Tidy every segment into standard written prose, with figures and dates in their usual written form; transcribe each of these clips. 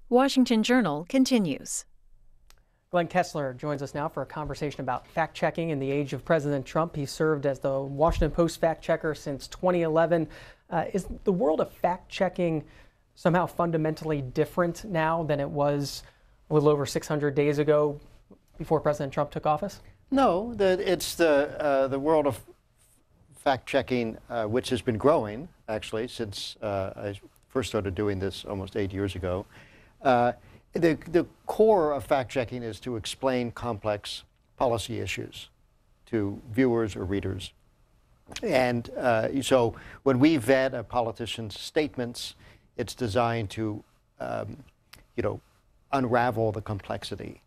Washington Journal continues. Glenn Kessler joins us now for a conversation about fact-checking in the age of President Trump. He served as the Washington Post fact-checker since 2011. Is the world of fact-checking somehow fundamentally different now than it was a little over 600 days ago before President Trump took office? No, it's the world of fact-checking, which has been growing, actually, since I first started doing this almost 8 years ago. The core of fact-checking is to explain complex policy issues to viewers or readers. And so when we vet a politician's statements, it's designed to, unravel the complexity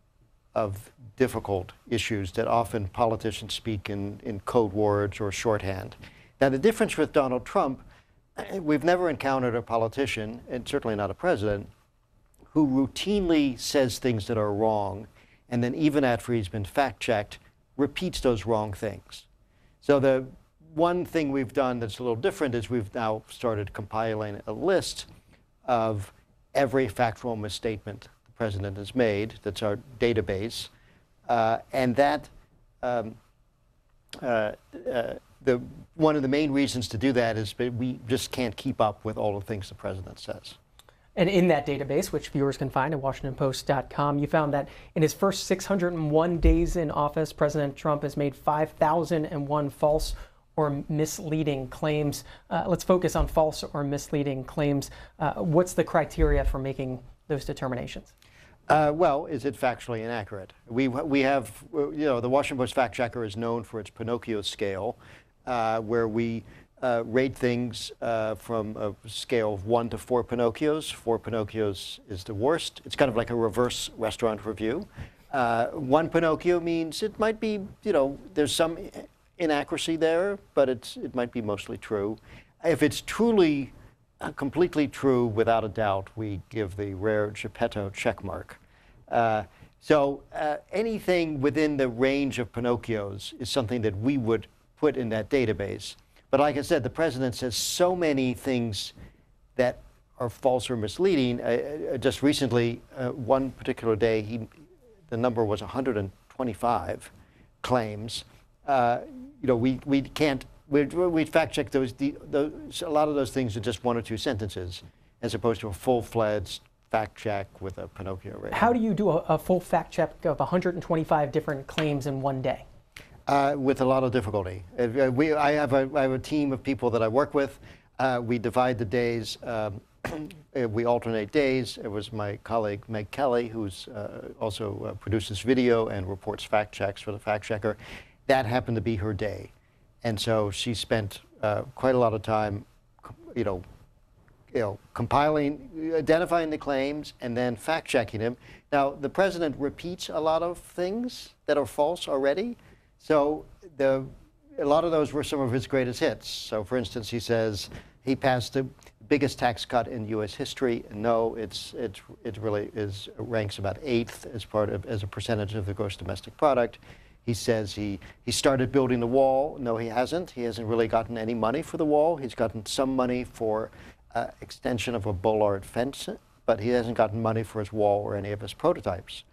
of difficult issues that often politicians speak in code words or shorthand. Now, the difference with Donald Trump, we've never encountered a politician, and certainly not a president, who routinely says things that are wrong, and then even after he's been fact-checked, repeats those wrong things. So the one thing we've done that's a little different is we've now started compiling a list of every factual misstatement the president has made. That's our database. And that, one of the main reasons to do that is we just can't keep up with all the things the president says. And in that database, which viewers can find at WashingtonPost.com, you found that in his first 601 days in office, President Trump has made 5,001 false or misleading claims. Let's focus on false or misleading claims. What's the criteria for making those determinations? Well, is it factually inaccurate? We have, the Washington Post fact checker is known for its Pinocchio scale, where we rate things from a scale of 1 to 4 Pinocchios. 4 Pinocchios is the worst. It's kind of like a reverse restaurant review. 1 Pinocchio means it might be, there's some inaccuracy there, but it might be mostly true. If it's truly, completely true, without a doubt, we give the rare Geppetto check mark. So anything within the range of Pinocchios is something that we would put in that database. But like I said, the president says so many things that are false or misleading. Just recently, one particular day, the number was 125 claims. We can't. We fact check those. A lot of those things are just 1 or 2 sentences, as opposed to a full-fledged fact check with a Pinocchio rating. How do you do a full fact check of 125 different claims in one day? With a lot of difficulty. I have a team of people that I work with. We divide the days. We alternate days. It was my colleague Meg Kelly, who's also produces video and reports fact checks for the fact checker. That happened to be her day, and so she spent quite a lot of time, compiling, identifying the claims, and then fact checking them. Now, the president repeats a lot of things that are false already. So a lot of those were some of his greatest hits. So, for instance, he says he passed the biggest tax cut in U.S. history. No, it really ranks about 8th as a percentage of the gross domestic product. He says he started building the wall. No, he hasn't. He hasn't really gotten any money for the wall. He's gotten some money for extension of a bollard fence, but he hasn't gotten money for his wall or any of his prototypes.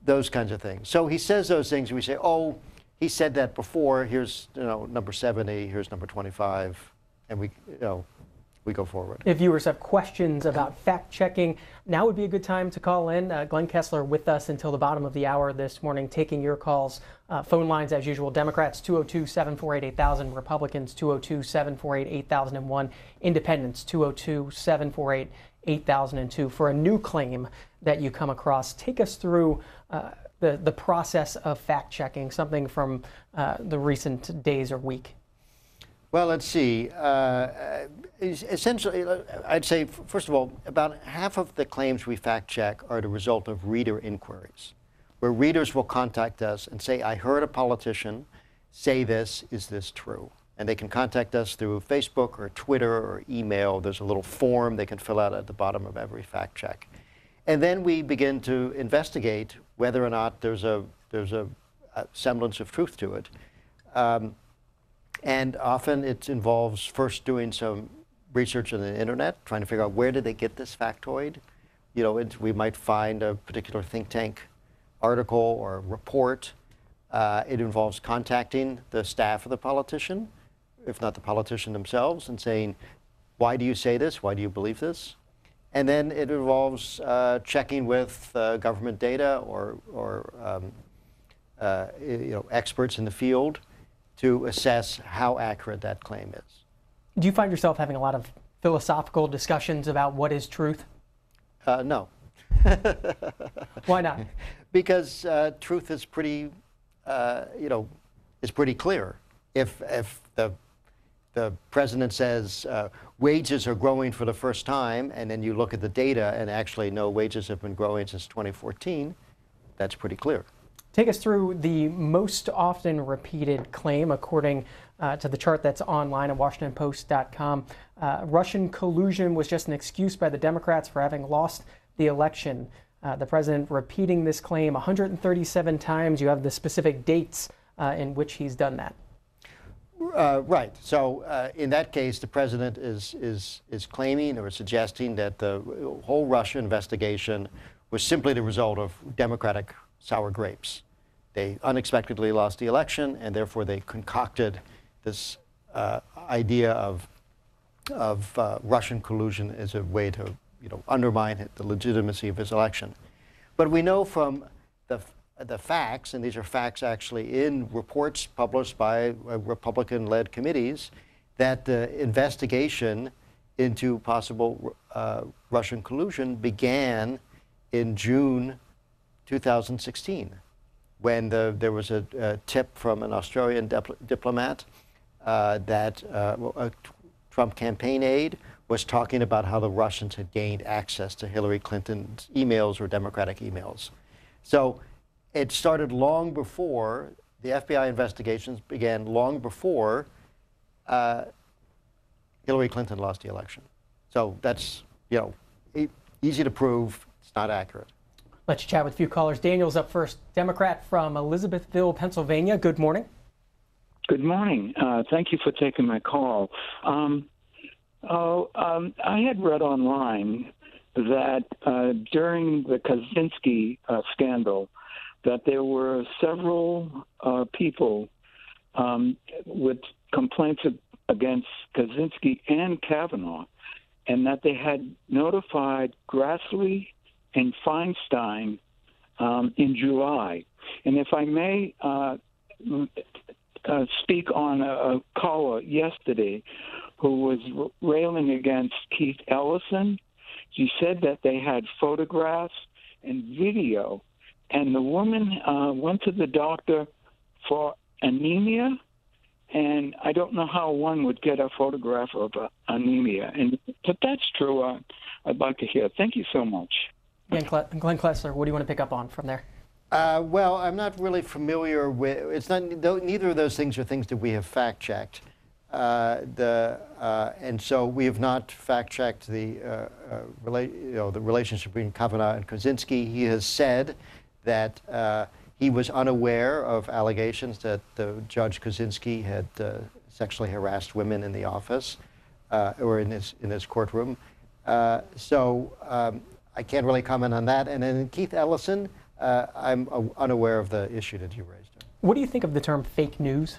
Those kinds of things. So he says those things, and we say, oh, he said that before. Here's number 70. Here's number 25, and we go forward. If viewers have questions about fact checking, now would be a good time to call in. Glenn Kessler with us until the bottom of the hour this morning, taking your calls. Phone lines as usual: Democrats 202-748-8000, Republicans 202-748-8001, Independents 202-748-8002. For a new claim that you come across, take us through the process of fact-checking, something from the recent days or week. Well, let's see. Essentially, I'd say, first of all, about half of the claims we fact-check are the result of reader inquiries, where readers will contact us and say, I heard a politician say this, is this true? And they can contact us through Facebook or Twitter or email. There's a little form they can fill out at the bottom of every fact-check. And then we begin to investigate whether or not there's a semblance of truth to it. And often it involves first doing some research on the internet, trying to figure out where did they get this factoid, we might find a particular think tank article or report. It involves contacting the staff of the politician, if not the politician themselves, and saying, why do you say this? Why do you believe this? And then it involves checking with government data or experts in the field to assess how accurate that claim is. Do you find yourself having a lot of philosophical discussions about what is truth? No. Why not? Because truth is pretty, is pretty clear. If the president says wages are growing for the first time, and then you look at the data and actually no, wages have been growing since 2014, that's pretty clear. Take us through the most often repeated claim, according to the chart that's online at WashingtonPost.com. Russian collusion was just an excuse by the Democrats for having lost the election. The president repeating this claim 137 times. You have the specific dates in which he's done that. Right. So in that case, the president is claiming or suggesting that the whole Russia investigation was simply the result of Democratic sour grapes. They unexpectedly lost the election, and therefore they concocted this idea of Russian collusion as a way to undermine the legitimacy of his election. But we know from the facts, and these are facts actually in reports published by Republican-led committees, that the investigation into possible Russian collusion began in June 2016, when there was a tip from an Australian diplomat that a Trump campaign aide was talking about how the Russians had gained access to Hillary Clinton's emails or Democratic emails. So it started long before, the FBI investigations began long before Hillary Clinton lost the election. So that's, easy to prove. It's not accurate. Let's chat with a few callers. Daniel's up first. Democrat from Elizabethville, Pennsylvania. Good morning. Good morning. Thank you for taking my call. I had read online that during the Kaczynski scandal, that there were several people with complaints against Kaczynski and Kavanaugh, and that they had notified Grassley and Feinstein in July. And if I may speak on a caller yesterday who was railing against Keith Ellison, she said that they had photographs and video, and the woman went to the doctor for anemia, and I don't know how one would get a photograph of anemia. But that's true. I'd like to hear. Thank you so much. Glenn Kessler, what do you want to pick up on from there? Well, I'm not really familiar with, neither of those things are things that we have fact-checked. And so we have not fact-checked the relationship between Kavanaugh and Kaczynski. He has said that he was unaware of allegations that Judge Kaczynski had sexually harassed women in the office or in his courtroom. So I can't really comment on that. And then Keith Ellison, I'm unaware of the issue that you raised. What do you think of the term fake news?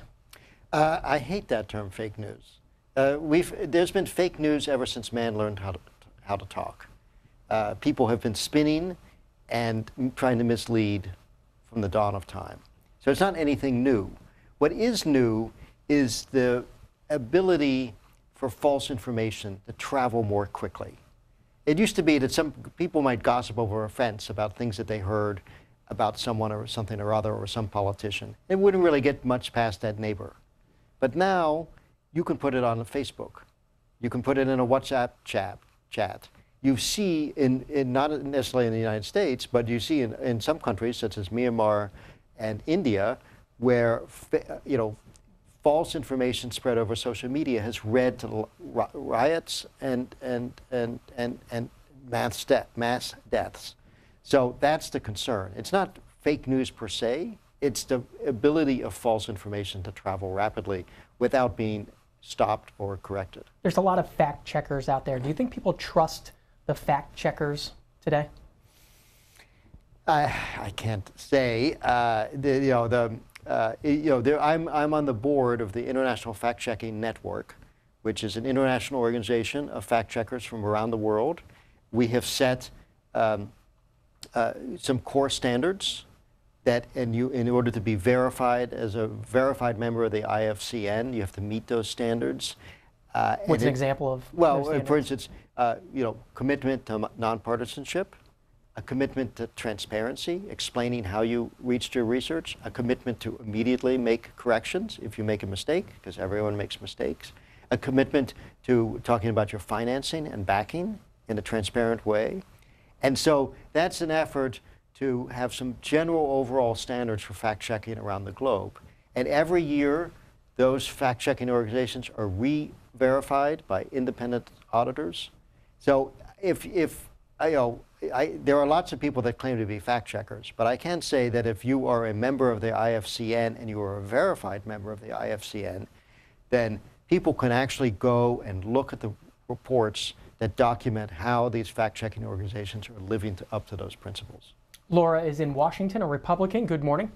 I hate that term, fake news. There's been fake news ever since man learned how to talk. People have been spinning and trying to mislead from the dawn of time. So it's not anything new. What is new is the ability for false information to travel more quickly. It used to be that some people might gossip over a fence about things that they heard about someone or something or other or some politician. It wouldn't really get much past that neighbor. But now you can put it on Facebook. You can put it in a WhatsApp chat. You see, not necessarily in the United States, but you see in some countries such as Myanmar and India, where false information spread over social media has led to riots and mass deaths. So that's the concern. It's not fake news per se. It's the ability of false information to travel rapidly without being stopped or corrected. There's a lot of fact checkers out there. Do you think people trust the fact checkers today? I can't say. I'm on the board of the International Fact-Checking Network, which is an international organization of fact-checkers from around the world. We have set some core standards that, in order to be verified as a verified member of the IFCN, you have to meet those standards. What's an example of? Well, for instance, commitment to nonpartisanship, a commitment to transparency, explaining how you reached your research, a commitment to immediately make corrections if you make a mistake, because everyone makes mistakes, a commitment to talking about your financing and backing in a transparent way. And so that's an effort to have some general overall standards for fact-checking around the globe. And every year, those fact-checking organizations are re-verified by independent auditors. So there are lots of people that claim to be fact-checkers, but I can say that if you are a member of the IFCN and you are a verified member of the IFCN, then people can actually go and look at the reports that document how these fact-checking organizations are living up to those principles. Laura is in Washington, a Republican. Good morning.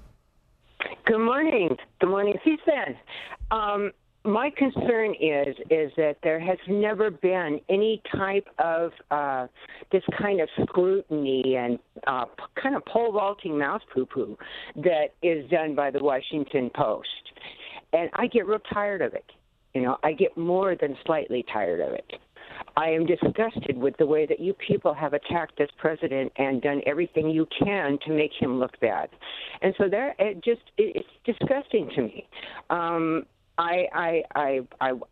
Good morning. Good morning, Suzanne. My concern is that there has never been any type of this kind of scrutiny and kind of pole vaulting mouth poo-poo that is done by the Washington Post. And I get real tired of it. I get more than slightly tired of it. I am disgusted with the way that you people have attacked this president and done everything you can to make him look bad. And so it's disgusting to me. I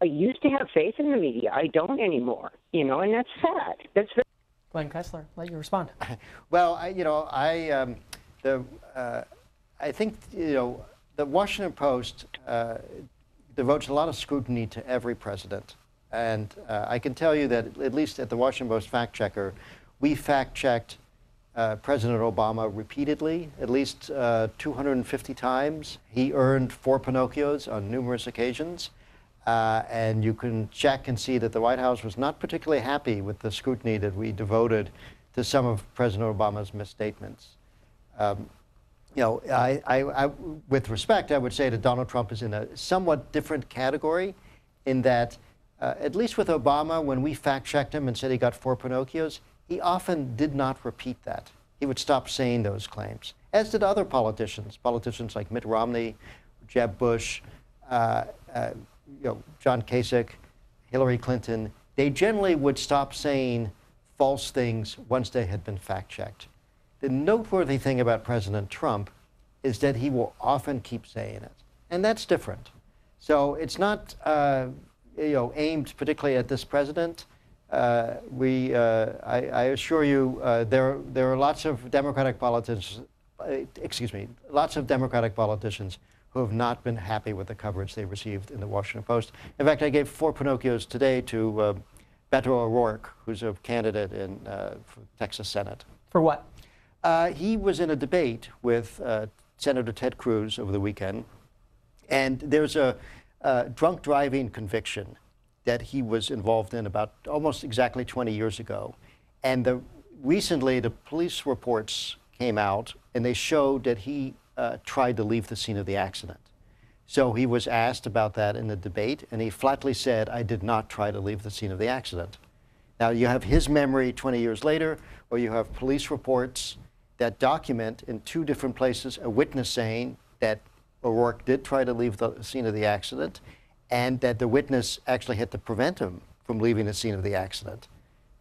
used to have faith in the media. I don't anymore, and that's sad. That's very. Glenn Kessler, let you respond. Well, I think the Washington Post devotes a lot of scrutiny to every president, and I can tell you that at least at the Washington Post Fact Checker, we fact-checked President Obama repeatedly, at least 250 times. He earned 4 Pinocchios on numerous occasions. And you can check and see that the White House was not particularly happy with the scrutiny that we devoted to some of President Obama's misstatements. With respect, I would say that Donald Trump is in a somewhat different category in that, at least with Obama, when we fact-checked him and said he got 4 Pinocchios, he often did not repeat that. He would stop saying those claims, as did other politicians like Mitt Romney, Jeb Bush, John Kasich, Hillary Clinton. They generally would stop saying false things once they had been fact-checked. The noteworthy thing about President Trump is that he will often keep saying it, and that's different. So it's not aimed particularly at this president. I assure you, there are lots of Democratic politicians. Lots of Democratic politicians who have not been happy with the coverage they received in the Washington Post. In fact, I gave 4 Pinocchios today to Beto O'Rourke, who's a candidate for Texas Senate. For what? He was in a debate with Senator Ted Cruz over the weekend, and there's a drunk driving conviction that he was involved in about almost exactly 20 years ago. And recently, the police reports came out, and they showed that he tried to leave the scene of the accident. So he was asked about that in the debate, and he flatly said, "I did not try to leave the scene of the accident." Now, you have his memory 20 years later, or you have police reports that document in 2 different places a witness saying that O'Rourke did try to leave the scene of the accident, and that the witness actually had to prevent him from leaving the scene of the accident.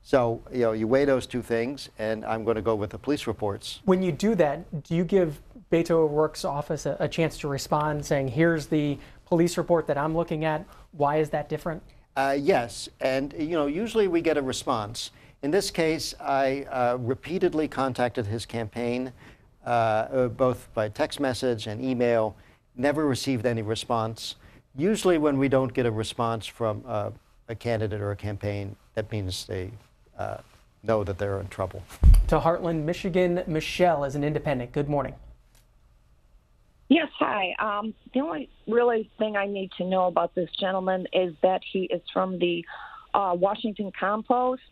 So, you weigh those 2 things, and I'm going to go with the police reports. When you do that, do you give Beto O'Rourke's office a chance to respond, saying, here's the police report that I'm looking at, why is that different? Yes, and usually we get a response. In this case, I repeatedly contacted his campaign, both by text message and email, never received any response. Usually when we don't get a response from a candidate or a campaign, that means they know that they're in trouble. To Heartland, Michigan, Michelle is an independent. Good morning. Yes, hi. The only really thing I need to know about this gentleman is that he is from the Washington Compost.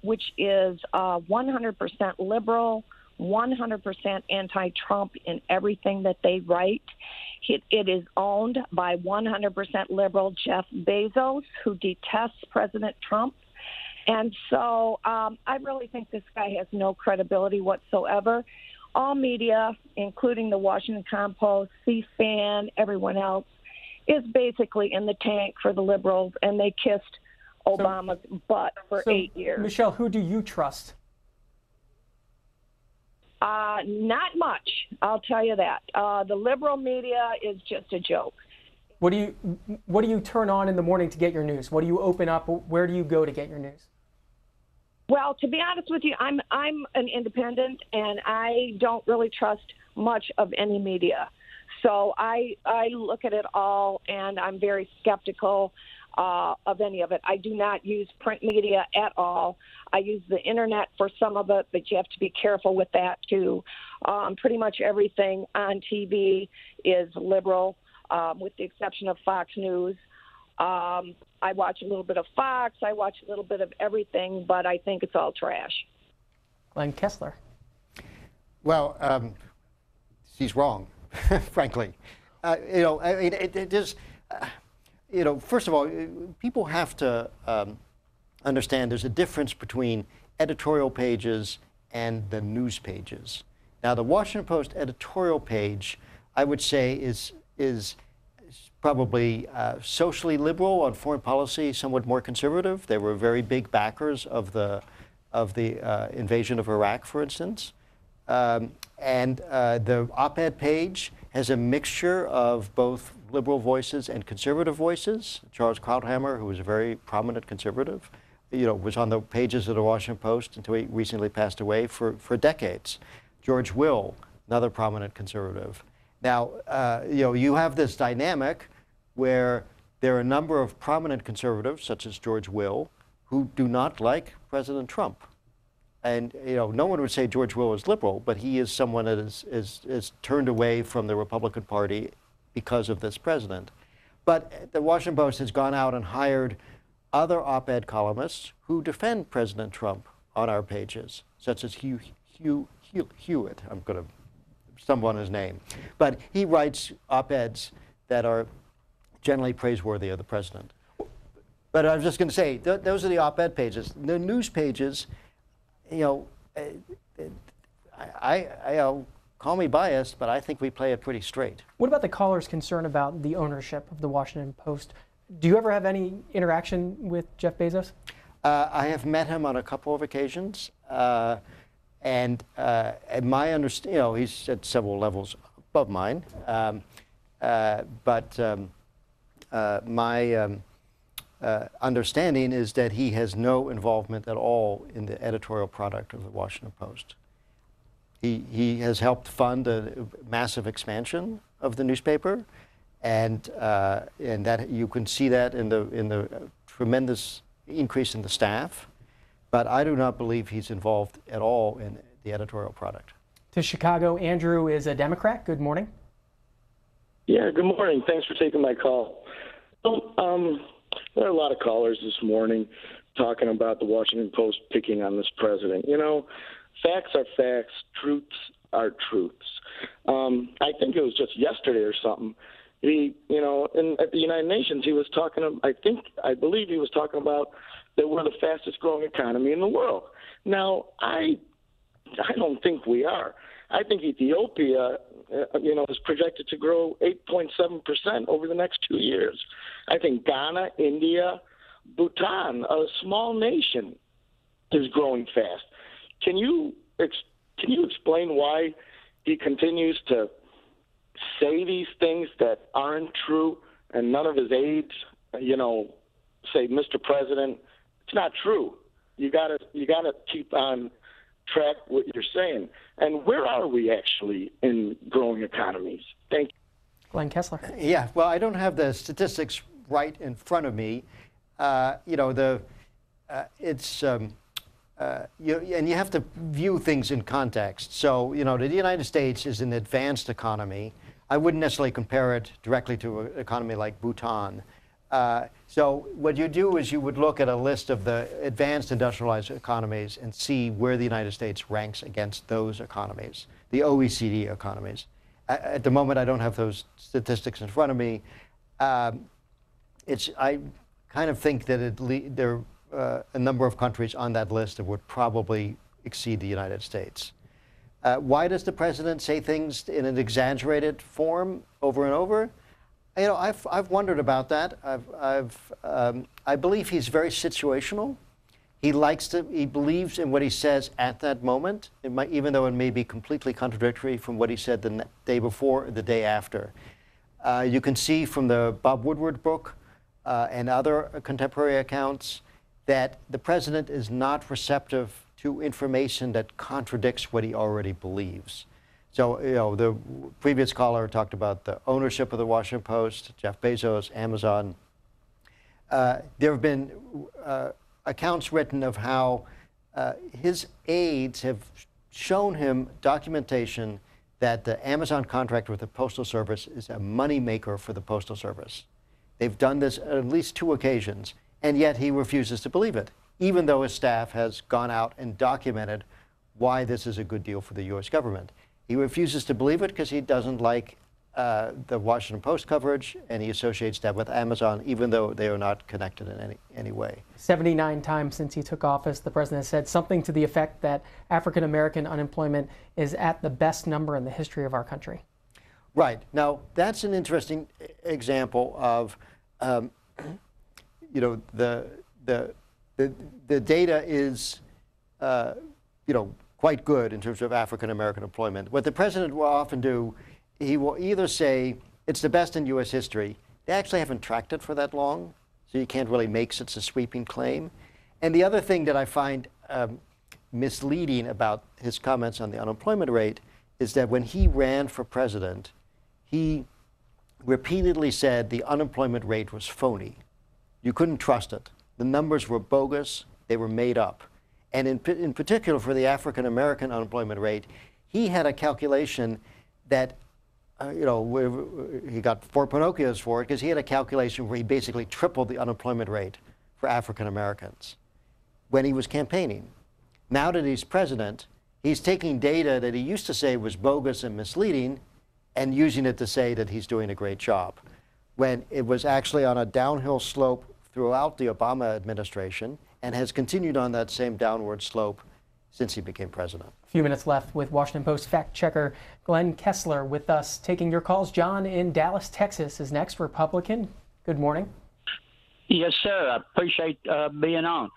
which is 100% liberal, 100% anti-Trump in everything that they write. It is owned by 100% liberal Jeff Bezos, who detests President Trump. And so I really think this guy has no credibility whatsoever. All media, including the Washington Post, C-SPAN, everyone else, is basically in the tank for the liberals, and they kissed Obama's butt for 8 years. Michelle, who do you trust? Not much, I'll tell you that. The liberal media is just a joke. What do you turn on in the morning to get your news? What do you open up? Where do you go to get your news? Well, to be honest with you, I'm an independent, and I don't really trust much of any media. So I look at it all, and I'm very skeptical of any of it. I do not use print media at all. I use the internet for some of it, but you have to be careful with that too. Pretty much everything on TV is liberal, with the exception of Fox News. I watch a little bit of Fox. I watch a little bit of everything, but I think it's all trash. Glenn Kessler. Well, he's wrong, frankly. It is. First of all, people have to understand there's a difference between editorial pages and the news pages. Now, the Washington Post editorial page, I would say, is probably socially liberal on foreign policy, somewhat more conservative. They were very big backers of the invasion of Iraq, for instance. And the op-ed page has a mixture of both liberal voices and conservative voices. Charles Krauthammer, who was a very prominent conservative, was on the pages of the Washington Post until he recently passed away for decades. George Will, another prominent conservative. Now, you have this dynamic where there are a number of prominent conservatives, such as George Will, who do not like President Trump. And no one would say George Will is liberal, but he is someone that is turned away from the Republican Party because of this president. But the Washington Post has gone out and hired other op-ed columnists who defend President Trump on our pages, such as Hugh Hewitt. I'm going to stumble on his name. But he writes op-eds that are generally praiseworthy of the president. But I was just going to say, those are the op-ed pages. The news pages, call me biased, but I think we play it pretty straight. What about the caller's concern about the ownership of the Washington Post? Do you ever have any interaction with Jeff Bezos? I have met him on a couple of occasions, and my understanding, he's at several levels above mine, but my understanding is that he has no involvement at all in the editorial product of the Washington Post. He has helped fund a massive expansion of the newspaper, and that you can see that in the tremendous increase in the staff. But I do not believe he's involved at all in the editorial product. To Chicago, Andrew is a Democrat. Good morning. Yeah, good morning. Thanks for taking my call. There are a lot of callers this morning talking about the Washington Post picking on this president. Facts are facts, truths are truths. I think it was just yesterday or something. At the United Nations, he was talking. I believe he was talking about that we're the fastest growing economy in the world. Now, I don't think we are. I think Ethiopia, is projected to grow 8.7% over the next 2 years. I think Ghana, India, Bhutan, a small nation, is growing fast. Can you explain why he continues to say these things that aren't true, and none of his aides, say, Mr. President, it's not true. You gotta keep on track what you're saying. And where are we actually in growing economies? Thank you. Glenn Kessler. Yeah, well, I don't have the statistics right in front of me. And you have to view things in context. So, the United States is an advanced economy. I wouldn't necessarily compare it directly to an economy like Bhutan. So what you do is you would look at a list of the advanced industrialized economies and see where the United States ranks against those economies, the OECD economies. At the moment, I don't have those statistics in front of me. I kind of think that there are a number of countries on that list that would probably exceed the United States. Why does the president say things in an exaggerated form over and over? You know, I've wondered about that. I believe he's very situational. He believes in what he says at that moment, even though it may be completely contradictory from what he said the day before or the day after. You can see from the Bob Woodward book and other contemporary accounts that the president is not receptive to information that contradicts what he already believes. So, you know, the previous caller talked about the ownership of the Washington Post, Jeff Bezos, Amazon. There have been accounts written of how his aides have shown him documentation that the Amazon contract with the Postal Service is a moneymaker for the Postal Service. They've done this on at least 2 occasions, and yet he refuses to believe it, even though his staff has gone out and documented why this is a good deal for the U.S. government. He refuses to believe it because he doesn't like the Washington Post coverage, and he associates that with Amazon, even though they are not connected in any way. 79 times since he took office, the president has said something to the effect that African-American unemployment is at the best number in the history of our country. Right. Now, that's an interesting example of, you know, the data is, you know, quite good in terms of African-American employment. What the president will often do, he will either say it's the best in U.S. history. They actually haven't tracked it for that long, so you can't really make such a sweeping claim. And the other thing that I find misleading about his comments on the unemployment rate is that when he ran for president, he repeatedly said the unemployment rate was phony. You couldn't trust it. The numbers were bogus. They were made up. And in particular for the African-American unemployment rate, he had a calculation that, you know, he got 4 Pinocchios for it because he had a calculation where he basically tripled the unemployment rate for African-Americans when he was campaigning. Now that he's president, he's taking data that he used to say was bogus and misleading and using it to say that he's doing a great job, when it was actually on a downhill slope throughout the Obama administration and has continued on that same downward slope since he became president. A few minutes left with Washington Post fact checker Glenn Kessler with us taking your calls. John in Dallas, Texas is next, Republican. Good morning. Yes, sir. I appreciate being on.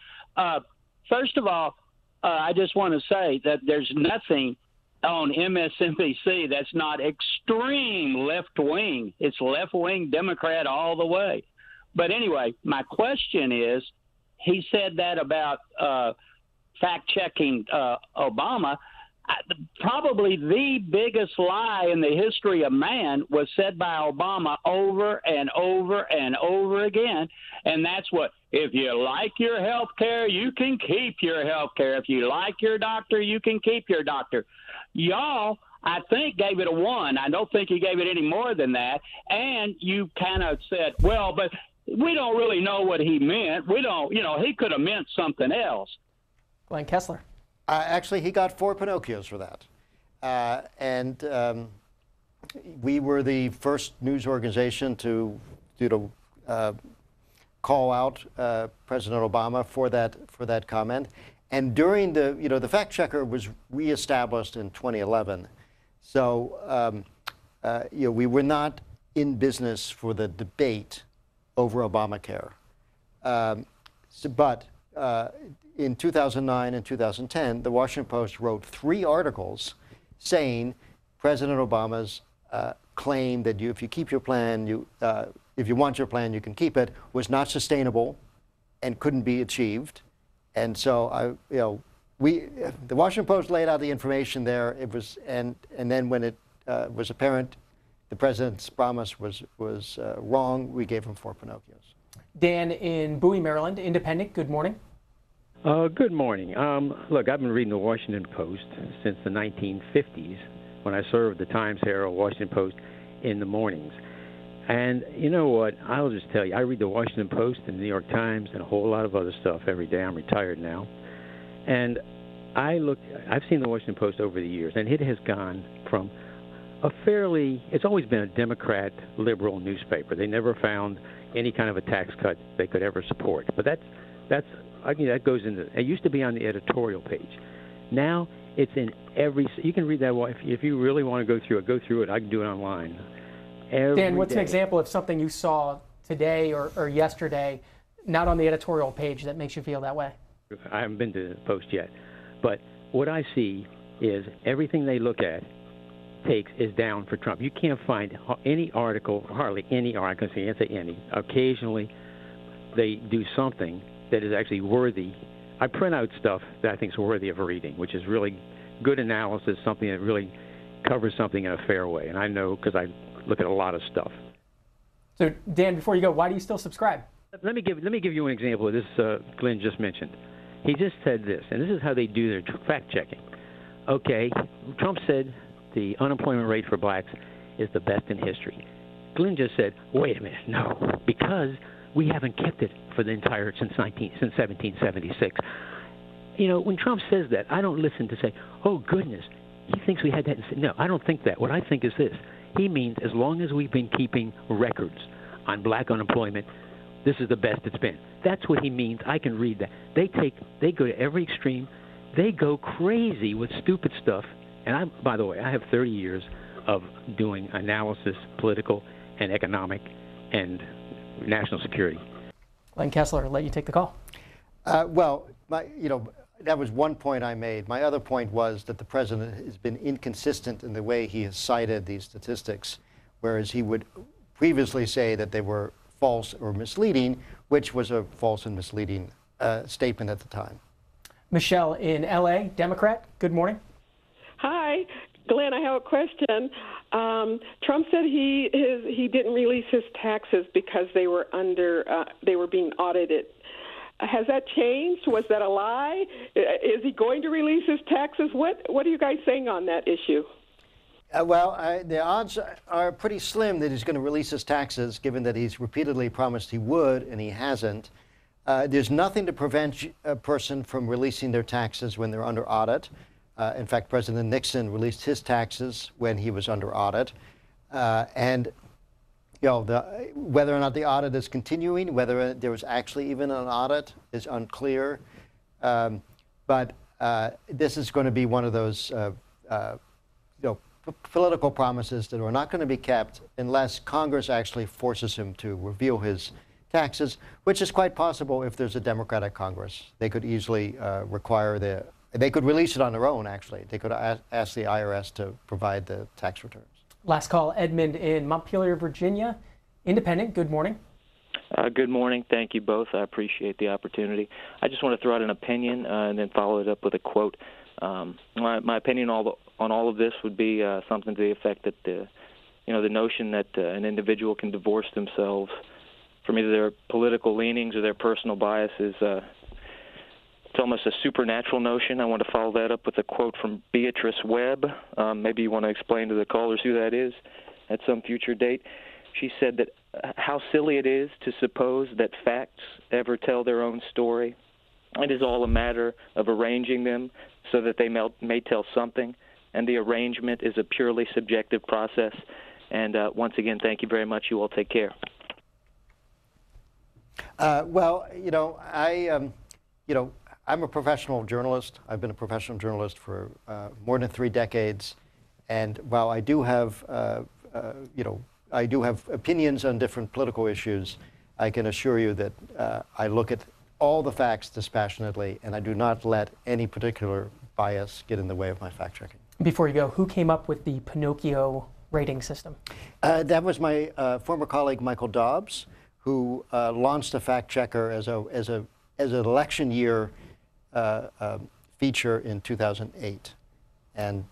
First of all, I just want to say that there's nothing on MSNBC that's not extreme left-wing. It's left-wing Democrat all the way. But anyway, my question is, he said that about fact-checking Obama. Probably the biggest lie in the history of man was said by Obama over and over and over again, and that's what, if you like your health care, you can keep your health care. If you like your doctor, you can keep your doctor. Y'all, I think, gave it a 1. I don't think you gave it any more than that, and you kind of said, well, but we don't really know what he meant. We don't, you know, he could have meant something else. Glenn Kessler. Actually, he got 4 Pinocchios for that. We were the first news organization to call out President Obama for that comment. And during the fact checker was reestablished in 2011. So, we were not in business for the debate over Obamacare. But in 2009 and 2010, the Washington Post wrote 3 articles saying President Obama's claim that if you keep your plan, if you want your plan, you can keep it, was not sustainable and couldn't be achieved. And so, the Washington Post laid out the information there. It was, and then when it was apparent the president's promise was wrong, we gave him 4 Pinocchios. Dan in Bowie, Maryland, Independent. Good morning. Good morning. Look, I've been reading the Washington Post since the 1950s when I served the Times Herald, Washington Post in the mornings. And you know what? I'll just tell you, I read the Washington Post and the New York Times and a whole lot of other stuff every day. I'm retired now. And I've seen the Washington Post over the years, and it has gone from it's always been a Democrat, liberal newspaper. They never found any kind of a tax cut they could ever support. But that goes into, it used to be on the editorial page. Now it's in you can read that if you really want to go through it. I can do it online. Dan, what's an example of something you saw today or yesterday, not on the editorial page, that makes you feel that way? I haven't been to the Post yet, but what I see is everything they look at is down for Trump. You can't find any article, hardly any article, I can't say any. Occasionally, they do something that is actually worthy. I print out stuff that I think is worthy of reading, which is really good analysis, something that really covers something in a fair way. And I know because I look at a lot of stuff. So, Dan, before you go, why do you still subscribe? Let me give you an example of this. Glenn just mentioned. He just said this, and this is how they do their fact checking. Okay, Trump said the unemployment rate for blacks is the best in history. Glenn just said, wait a minute, no, because we haven't kept it for the entire since 1776. You know, when Trump says that, I don't listen to say, oh goodness, he thinks we had that. No, I don't think that. What I think is this: he means as long as we've been keeping records on black unemployment, this is the best it's been. That's what he means. I can read that. They go to every extreme. They go crazy with stupid stuff. And by the way, I have 30 years of doing analysis, political and economic and national security. Glenn Kessler, I'll let you take the call. That was one point I made. My other point was that the president has been inconsistent in the way he has cited these statistics, whereas he would previously say that they were false or misleading, which was a false and misleading statement at the time. Michelle in L.A., Democrat, good morning. Hi, Glenn, I have a question. Trump said he didn't release his taxes because they were being audited. Has that changed? Was that a lie? Is he going to release his taxes? What are you guys saying on that issue? The odds are pretty slim that he's going to release his taxes, given that he's repeatedly promised he would, and he hasn't. There's nothing to prevent a person from releasing their taxes when they're under audit. In fact, President Nixon released his taxes when he was under audit. Whether or not the audit is continuing, whether there was actually even an audit is unclear. But this is going to be one of those political promises that are not going to be kept unless Congress actually forces him to reveal his taxes, which is quite possible if there's a Democratic Congress. They could easily they could release it on their own, actually. They could ask the IRS to provide the tax returns. Last call, Edmund in Montpelier, Virginia. Independent, good morning. Good morning. Thank you both. I appreciate the opportunity. I just want to throw out an opinion and then follow it up with a quote. My opinion on all of this would be something to the effect that the notion that an individual can divorce themselves from either their political leanings or their personal biases, it's almost a supernatural notion. I want to follow that up with a quote from Beatrice Webb. Maybe you want to explain to the callers who that is at some future date. She said that how silly it is to suppose that facts ever tell their own story. It is all a matter of arranging them so that they may tell something, and the arrangement is a purely subjective process. And once again, thank you very much. You all take care. I'm a professional journalist. I've been a professional journalist for more than 3 decades, and while I do have, opinions on different political issues, I can assure you that I look at all the facts dispassionately, and I do not let any particular bias get in the way of my fact checking. Before you go, who came up with the Pinocchio rating system? That was my former colleague Michael Dobbs, who launched a fact checker as an election year feature in 2008, and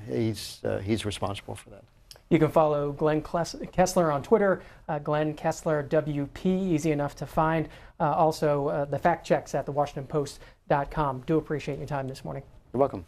he's responsible for that. You can follow Glenn Kessler on Twitter, Glenn Kessler WP, easy enough to find. Also, the fact checks at thewashingtonpost.com. Do appreciate your time this morning. You're welcome.